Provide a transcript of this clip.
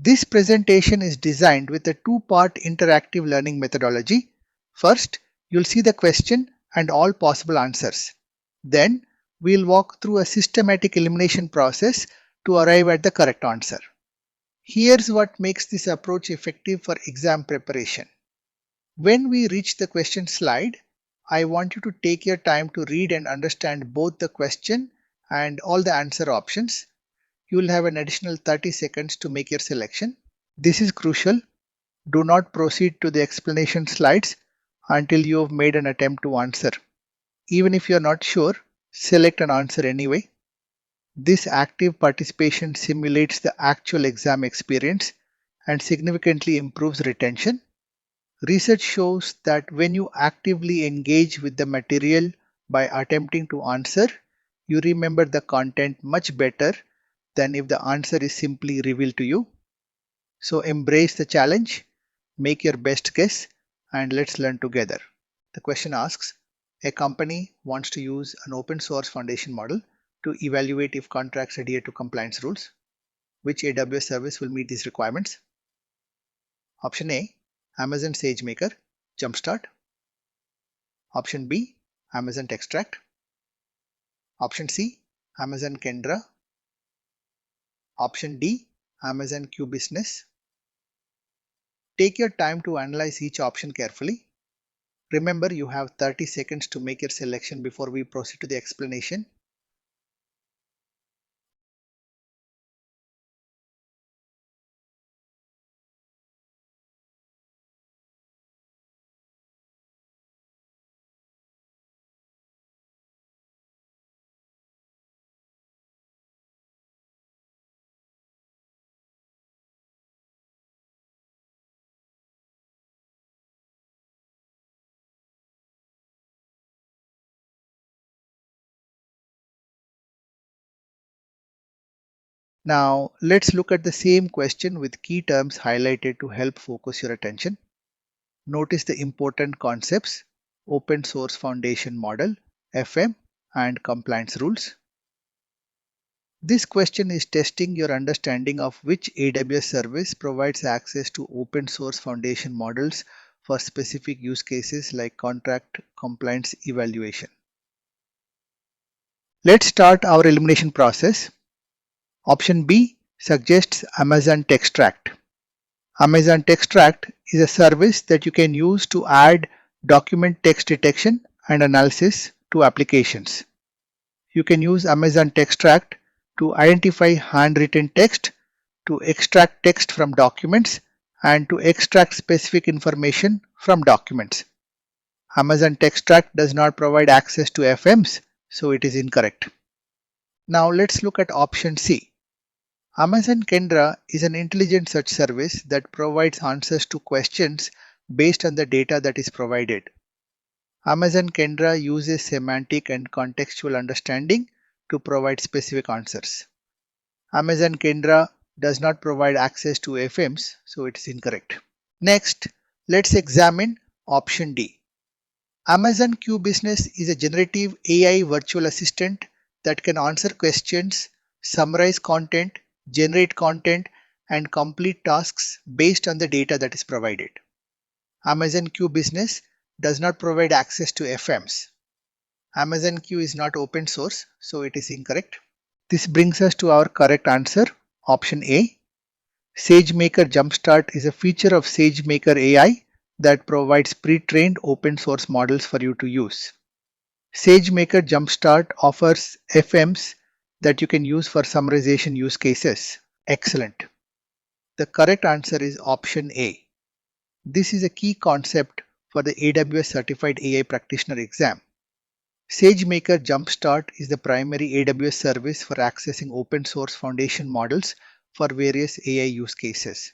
This presentation is designed with a two-part interactive learning methodology. First, you'll see the question and all possible answers. Then, we'll walk through a systematic elimination process to arrive at the correct answer. Here's what makes this approach effective for exam preparation. When we reach the question slide, I want you to take your time to read and understand both the question and all the answer options. You will have an additional 30 seconds to make your selection. This is crucial. Do not proceed to the explanation slides until you have made an attempt to answer. Even if you are not sure, select an answer anyway. This active participation simulates the actual exam experience and significantly improves retention. Research shows that when you actively engage with the material by attempting to answer, you remember the content much better than if the answer is simply revealed to you. So embrace the challenge, make your best guess, and let's learn together. The question asks, a company wants to use an open source foundation model to evaluate if contracts adhere to compliance rules. Which AWS service will meet these requirements? Option A, Amazon SageMaker Jumpstart. Option B, Amazon Textract. Option C, Amazon Kendra. Option D, Amazon Q Business. Take your time to analyze each option carefully. Remember, you have 30 seconds to make your selection before we proceed to the explanation. Now, let's look at the same question with key terms highlighted to help focus your attention. Notice the important concepts: Open Source Foundation Model, FM, and compliance rules. This question is testing your understanding of which AWS service provides access to open source foundation models for specific use cases like contract compliance evaluation. Let's start our elimination process. Option B suggests Amazon Textract. Amazon Textract is a service that you can use to add document text detection and analysis to applications. You can use Amazon Textract to identify handwritten text, to extract text from documents, and to extract specific information from documents. Amazon Textract does not provide access to FMs, so it is incorrect. Now let's look at option C. Amazon Kendra is an intelligent search service that provides answers to questions based on the data that is provided. Amazon Kendra uses semantic and contextual understanding to provide specific answers. Amazon Kendra does not provide access to FMs, so it is incorrect. Next, let's examine option D. Amazon Q Business is a generative AI virtual assistant that can answer questions, summarize content, generate content, and complete tasks based on the data that is provided. Amazon Q Business does not provide access to FMs. Amazon Q is not open source, so it is incorrect. This brings us to our correct answer, option A. SageMaker Jumpstart is a feature of SageMaker AI that provides pre-trained open source models for you to use. SageMaker Jumpstart offers FMs that you can use for summarization use cases. Excellent. The correct answer is option A. This is a key concept for the AWS Certified AI Practitioner exam. SageMaker Jumpstart is the primary AWS service for accessing open source foundation models for various AI use cases.